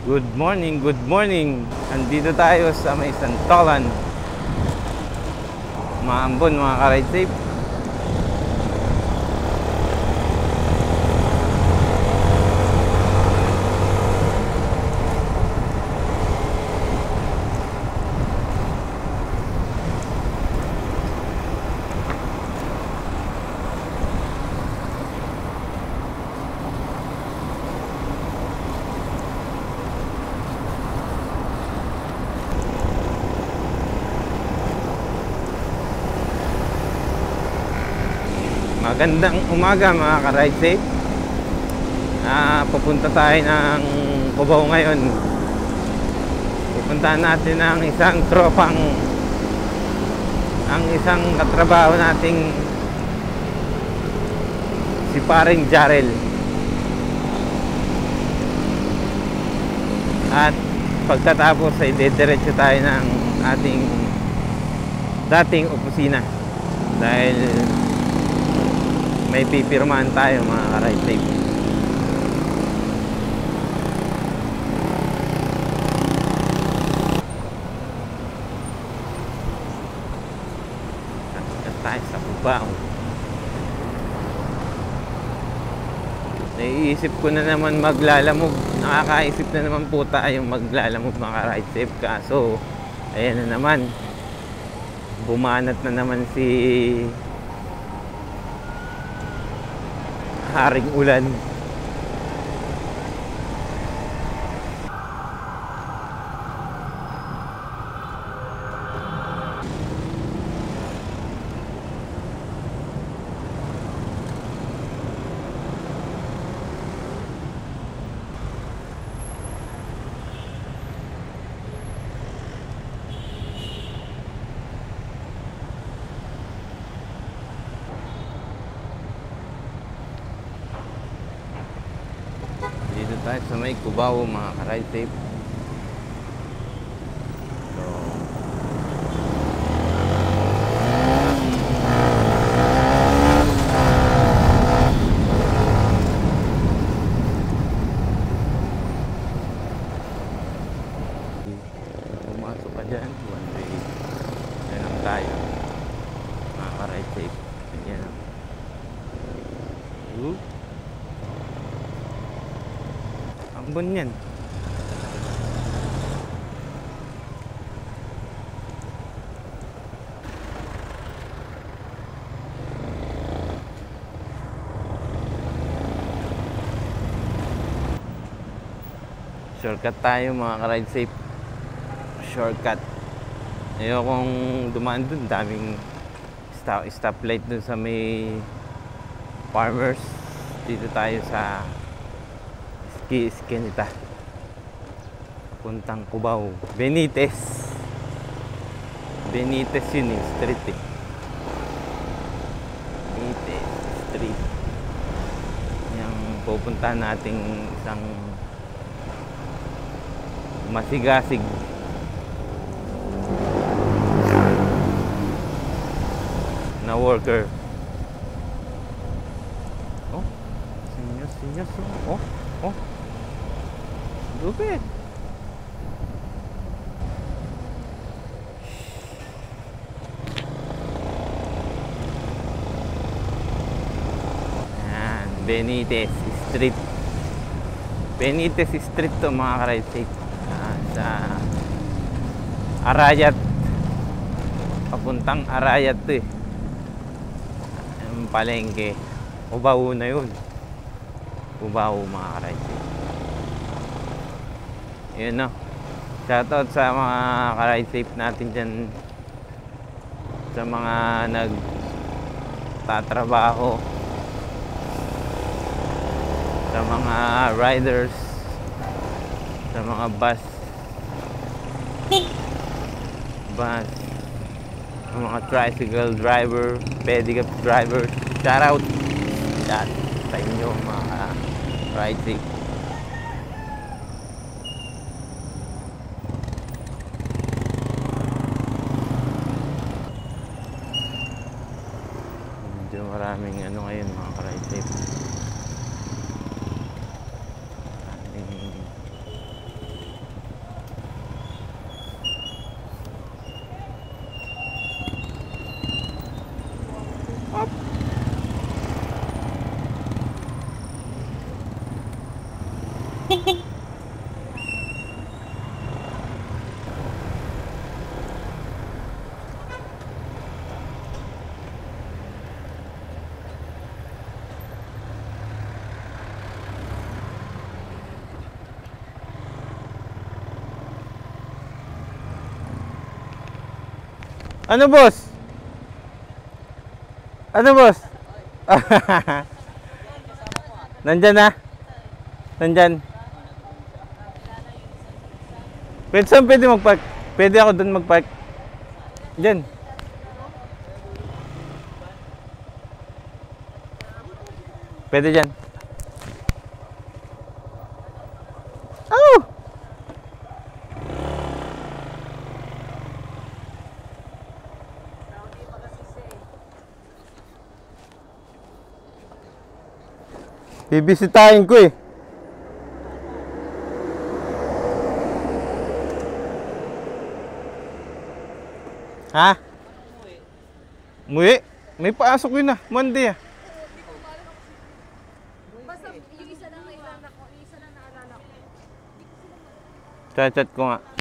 Good morning, good morning. Andito tayo sa may Santolan. Maambon mga ka-ride safe. Magandang umaga mga ka-ride safe. Pupunta tayo ng Cubao ngayon. Pupuntahan natin ang isang tropang, ang isang katrabaho nating si paring Jarel. At pagkatapos ay dediretso tayo ng ating dating opisina dahil may pipirmahan tayo mga ka-ride safe. At tayo sa Cubao. Naiisip ko na naman maglalamog. Nakakaisip na naman po tayong maglalamog mga ka-ride safe. Kaso ayan na naman, bumanat na naman si haring ulan. Dito tayo sa may Cubao mga ka-ride safe. So, pumasok ka dyan, one way. Yan lang tayo mga ka-ride safe. Yan lang. Ambon yan. Shortcut tayo mga ka-ride safe. Shortcut. Ayokong dumaan dun. Daming stoplight dun sa may Farmers. Dito tayo sa Eskinita. Puntang Cubao. Benitez yun eh, street eh. Benitez Street. Yung pupuntahan nating isang masigasig na worker. Oh, sinyas. Oh, lupit. Yan, Benitez Street. Benitez Street to mga ka-ride safe. Sa Arayat. Papuntang Arayat to eh. Yung palengke. Cubao na yun. Cubao mga ka-ride safe. Yun no. Shoutout sa mga ka-ride safe natin dyan, sa mga nagtatrabaho, sa mga riders, sa mga bus, sa mga tricycle driver, pedicab driver. Shoutout yan sa inyo mga ride safe. Maraming ngayon mga ka-ride safe. Ano, boss? Ano, boss? Nandyan na? Nandyan. Pwede saan pwede magpark? Pwede ako doon magpark. Diyan. Pwede dyan. Oh! Bibisitahin ko eh. Ha? Umuwi? May pasok yun ah. Monday ah. Basta yung isa lang naalala ko, yung isa lang naalala ko. Chat ko nga.